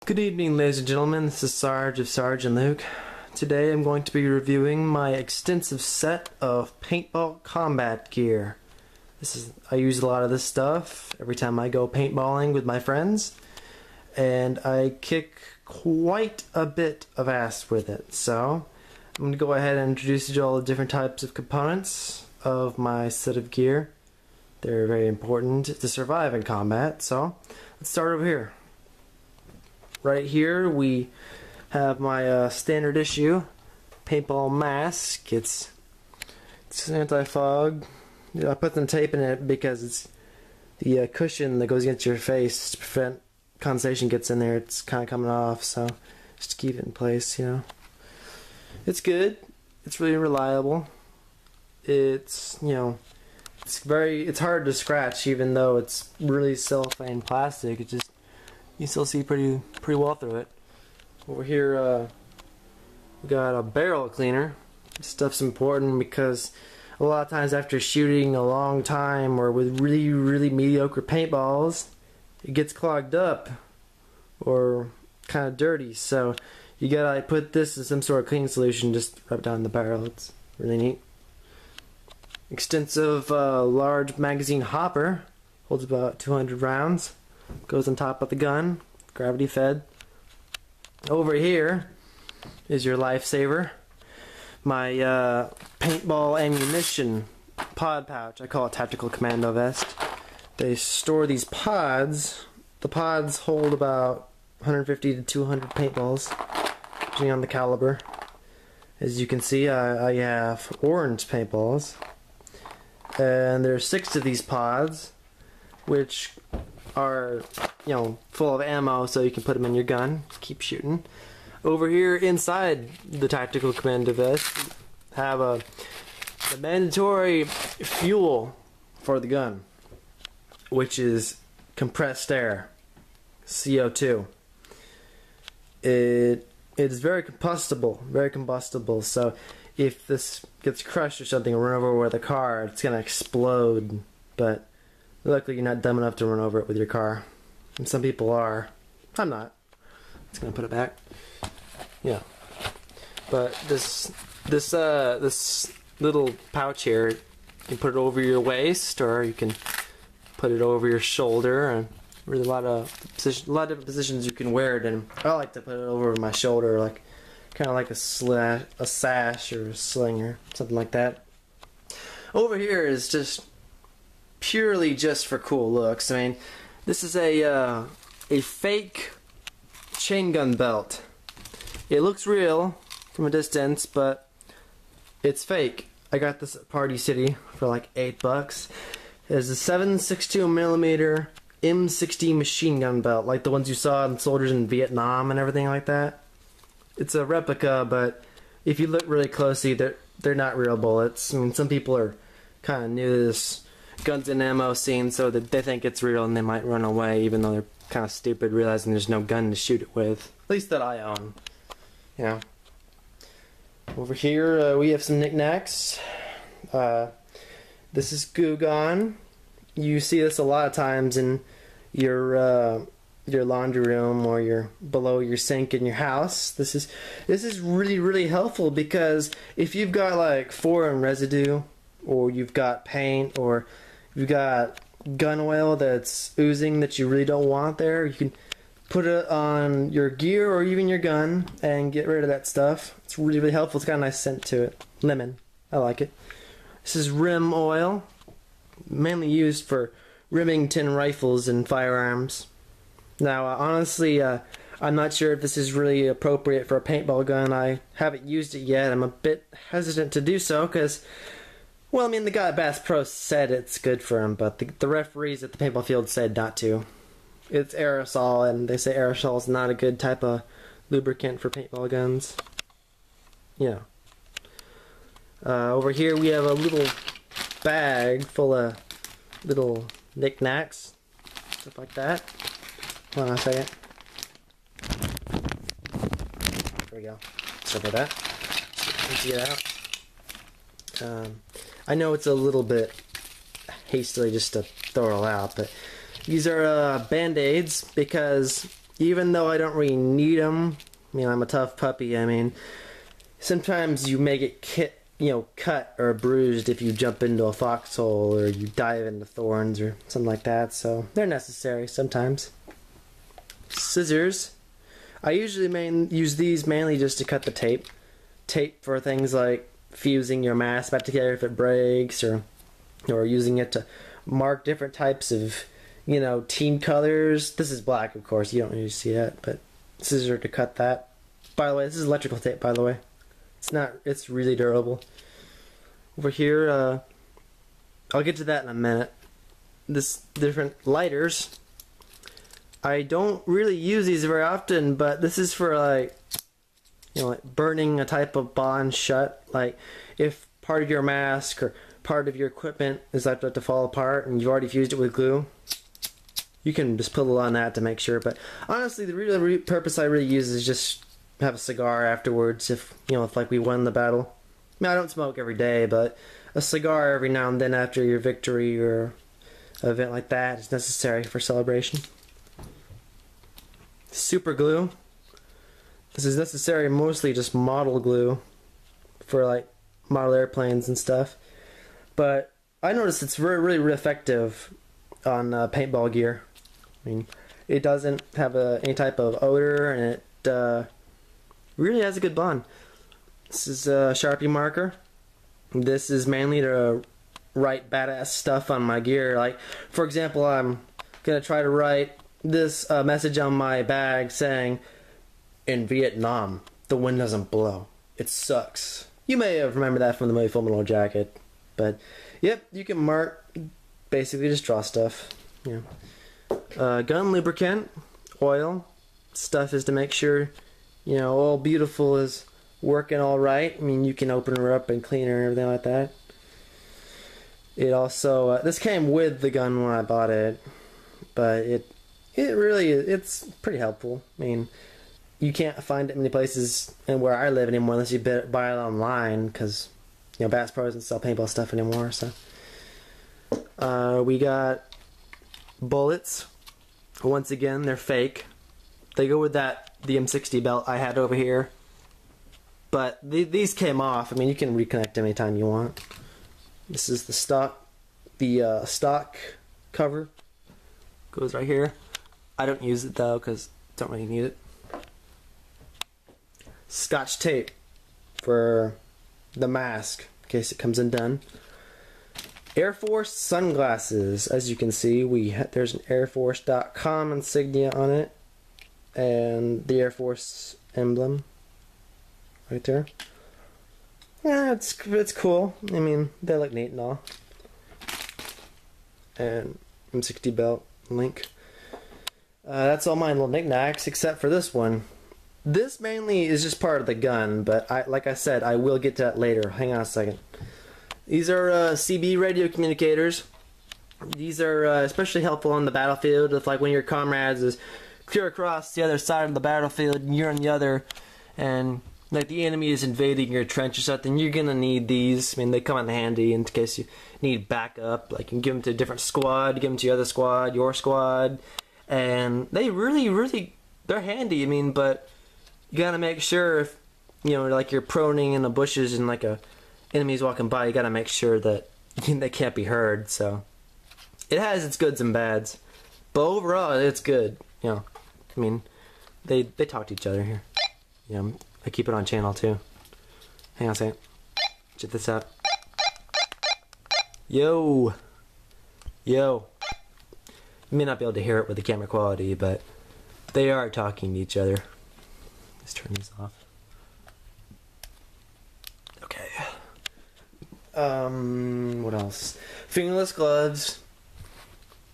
Good evening, ladies and gentlemen. This is Sarge of Sarge and Luke. Today I'm going to be reviewing my extensive set of paintball combat gear. I use a lot of this stuff every time I go paintballing with my friends, and I kick quite a bit of ass with it. So I'm going to go ahead and introduce you to all the different types of components of my set of gear. They're very important to survive in combat, so let's start over here. Right here we have my standard issue paintball mask. It's anti-fog. I put some tape in it because it's the cushion that goes against your face to prevent condensation gets in there. It's kind of coming off, so just to keep it in place, you know. It's good. It's really reliable. It's it's hard to scratch even though it's really cellophane plastic. You still see pretty well through it. Over here, we got a barrel cleaner. This stuff's important because a lot of times after shooting a long time or with really mediocre paintballs, it gets clogged up or kind of dirty. So you gotta put this in some sort of cleaning solution. Just rub it down the barrel. It's really neat. Extensive large magazine hopper. Holds about 200 rounds. Goes on top of the gun, gravity fed. Over here is your lifesaver, my paintball ammunition pod pouch. I call it tactical commando vest. They store these pods. The pods hold about 150 to 200 paintballs, depending on the caliber. As you can see, I have orange paintballs, and there's 6 of these pods, which are, full of ammo, so you can put them in your gun, keep shooting. Over here inside the tactical commando vest, have the mandatory fuel for the gun, which is compressed air, CO2. It is very combustible. So if this gets crushed or something, or run over with a car, it's gonna explode. But luckily, you're not dumb enough to run over it with your car. And some people are. I'm not. Just gonna put it back. Yeah. But this little pouch here, you can put it over your waist, or you can put it over your shoulder, and really a lot of different positions you can wear it in. I like to put it over my shoulder, kind of like a sash or a sling or something like that. Over here is just purely just for cool looks. I mean, this is a fake chain gun belt. It looks real from a distance, but it's fake. I got this at Party City for like $8. It has a 7.62mm M60 machine gun belt, like the ones you saw in soldiers in Vietnam and everything like that. It's a replica, but if you look really closely, they're not real bullets. I mean, some people are kind of new to this guns and ammo scene, so that they think it's real and they might run away, even though they're kind of stupid, realizing there's no gun to shoot it with. At least that I own. Yeah. Over here we have some knickknacks. This is Goo Gone. You see this a lot of times in your laundry room or below your sink in your house. This is really helpful because if you've got like foreign residue, or you've got paint, or you've got gun oil that's oozing that you really don't want there, you can put it on your gear or even your gun and get rid of that stuff. It's really helpful. It's got a nice scent to it. Lemon. I like it. This is rim oil, mainly used for rimming tin rifles and firearms. Now, honestly, I'm not sure if this is really appropriate for a paintball gun. I haven't used it yet. I'm a bit hesitant to do so because, well, I mean, the guy at Bass Pro said it's good for him, but the referees at the paintball field said not to. It's aerosol, and they say aerosol is not a good type of lubricant for paintball guns. Yeah. Over here we have a little bag full of little knickknacks, stuff like that. Hold on a second. There we go. Stuff like that. Empty it out. I know it's a little bit hastily just to throw it all out, but these are band-aids because even though I don't really need them. I mean, I'm a tough puppy. I mean, sometimes you may get cut or bruised if you jump into a foxhole or you dive into thorns or something like that. So they're necessary sometimes. Scissors. I usually use these mainly just to cut the tape. Tape for things like fusing your mask back together if it breaks, or using it to mark different types of, team colors. This is black, of course. You don't usually see that, but scissors to cut that. By the way, this is electrical tape, by the way. It's really durable. Over here, I'll get to that in a minute. This different lighters. I don't really use these very often, but this is for like burning a type of bond shut. Like if part of your mask or part of your equipment is about to fall apart and you've already fused it with glue, you can just pull on that to make sure. But honestly, the real purpose I really use is just have a cigar afterwards. If like we won the battle. I mean, I don't smoke every day, but a cigar every now and then after your victory or an event like that is necessary for celebration. Super glue. This is necessary mostly just model glue for like model airplanes and stuff. But I noticed it's really effective on paintball gear. I mean, it doesn't have any type of odor, and it really has a good bond. This is a Sharpie marker. This is mainly to write badass stuff on my gear. Like, for example, I'm gonna try to write this message on my bag saying, "In Vietnam, the wind doesn't blow. It sucks." You may have remembered that from the movie Full Metal Jacket. But, yep, you can mark, basically just draw stuff. Gun lubricant, oil. Stuff is to make sure, all beautiful is working all right. I mean, you can open her up and clean her and everything like that. It also, this came with the gun when I bought it, but it's pretty helpful. I mean, you can't find it many places and where I live anymore unless you buy it online, because Bass Pro doesn't sell paintball stuff anymore. So we got bullets. Once again, they're fake. They go with the M60 belt I had over here, but these came off. I mean, you can reconnect anytime you want. This is the stock cover. Goes right here. I don't use it though because I don't really need it. Scotch tape for the mask in case it comes undone. Air Force sunglasses. As you can see, there's an airforce.com insignia on it and the Air Force emblem right there. Yeah, it's cool. I mean, they look neat and all. And M60 belt link. That's all my little knickknacks except for this one. This mainly is just part of the gun, but like I said, I will get to that later. Hang on a second. These are CB radio communicators. These are especially helpful on the battlefield if, like, when your comrades is clear across the other side of the battlefield and you're on the other, and like the enemy is invading your trench or something, you're gonna need these. I mean, they come in handy in case you need backup. Like, you can give them to a different squad, give them to your other squad, your squad, and they really they're handy. I mean, but you gotta make sure if like you're proning in the bushes and like a enemy's walking by, you gotta make sure that they can't be heard. So it has its goods and bads, but overall it's good. I mean, they talk to each other here. I keep it on channel too. Hang on a second. Check this out. Yo. You may not be able to hear it with the camera quality, but they are talking to each other. Let's turn these off. Okay. What else? Fingerless gloves.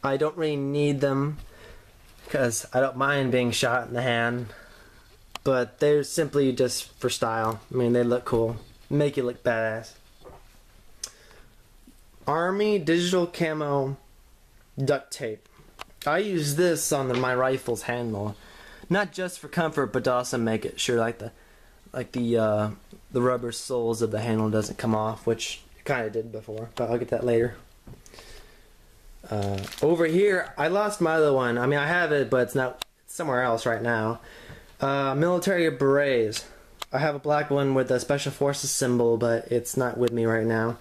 I don't really need them because I don't mind being shot in the hand, but they're simply just for style. I mean, they look cool, make you look badass. Army digital camo duct tape. I use this on my rifle's handle, not just for comfort, but to also make it sure the rubber soles of the handle doesn't come off, which it kind of did before, but I'll get that later. Over here, I lost my other one. I mean, I have it, but it's somewhere else right now. Military berets. I have a black one with a Special Forces symbol, but it's not with me right now.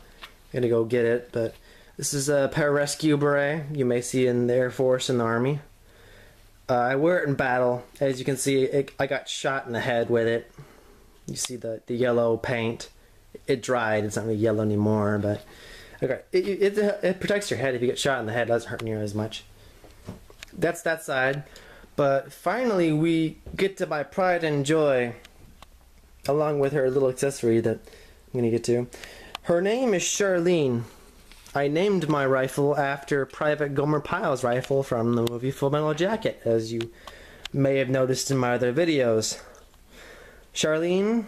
I'm gonna go get it, but this is a pararescue beret you may see in the Air Force and the Army. I wear it in battle. As you can see, I got shot in the head with it. You see the yellow paint. It dried. It's not really yellow anymore, but okay. It protects your head if you get shot in the head. It doesn't hurt near as much. That's that side. But finally, we get to my pride and joy, along with her little accessory that I'm gonna get to. Her name is Charlene. I named my rifle after Private Gomer Pyle's rifle from the movie Full Metal Jacket, as you may have noticed in my other videos. Charlene,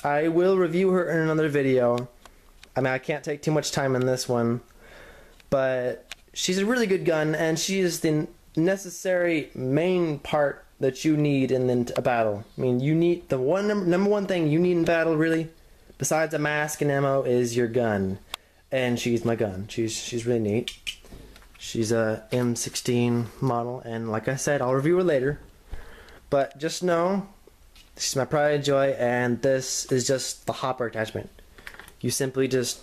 I will review her in another video. I mean, I can't take too much time in this one, but she's a really good gun, and she is the necessary main part that you need in a battle. I mean, you need the number one thing you need in battle, really, besides a mask and ammo, is your gun. And she's my gun. She's really neat. She's a M16 model, and like I said, I'll review her later. But just know, this is my pride and joy, and this is just the hopper attachment. You simply just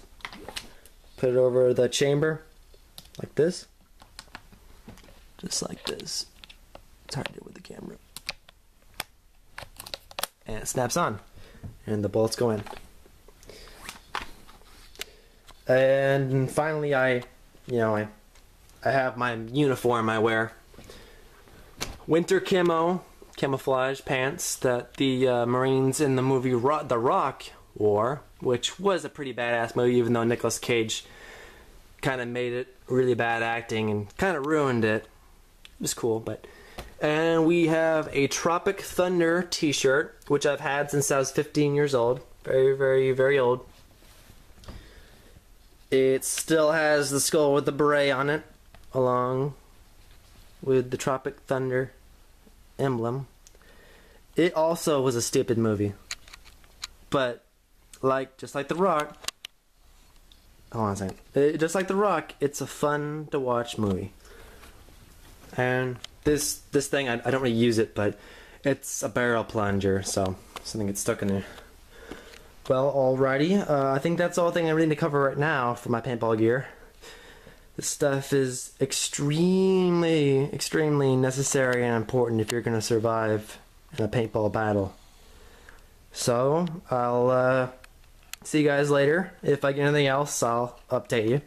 put it over the chamber, like this. Just like this. It's hard to do with the camera. And it snaps on, and the bullets go in. And finally, I have my uniform I wear. Winter camouflage pants that the Marines in the movie The Rock wore, which was a pretty badass movie, even though Nicolas Cage kind of made it really bad acting and kind of ruined it. It was cool, but... And we have a Tropic Thunder t-shirt, which I've had since I was 15 years old. Very, very, very old. It still has the skull with the beret on it, along with the Tropic Thunder emblem. It also was a stupid movie, but just like The Rock. Hold on a second. Just like The Rock, it's a fun to watch movie. And this thing, I don't really use it, but it's a barrel plunger, so something gets stuck in there. Well, alrighty. I think that's all I really need to cover right now for my paintball gear. This stuff is extremely, extremely necessary and important if you're going to survive in a paintball battle. So, I'll see you guys later. If I get anything else, I'll update you.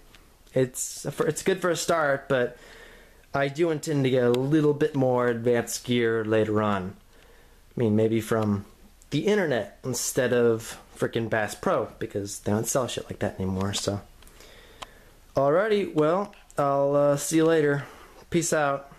It's good for a start, but I do intend to get a little bit more advanced gear later on. I mean, maybe from the internet instead of frickin' Bass Pro, because they don't sell shit like that anymore. So, alrighty, well, I'll see you later. Peace out.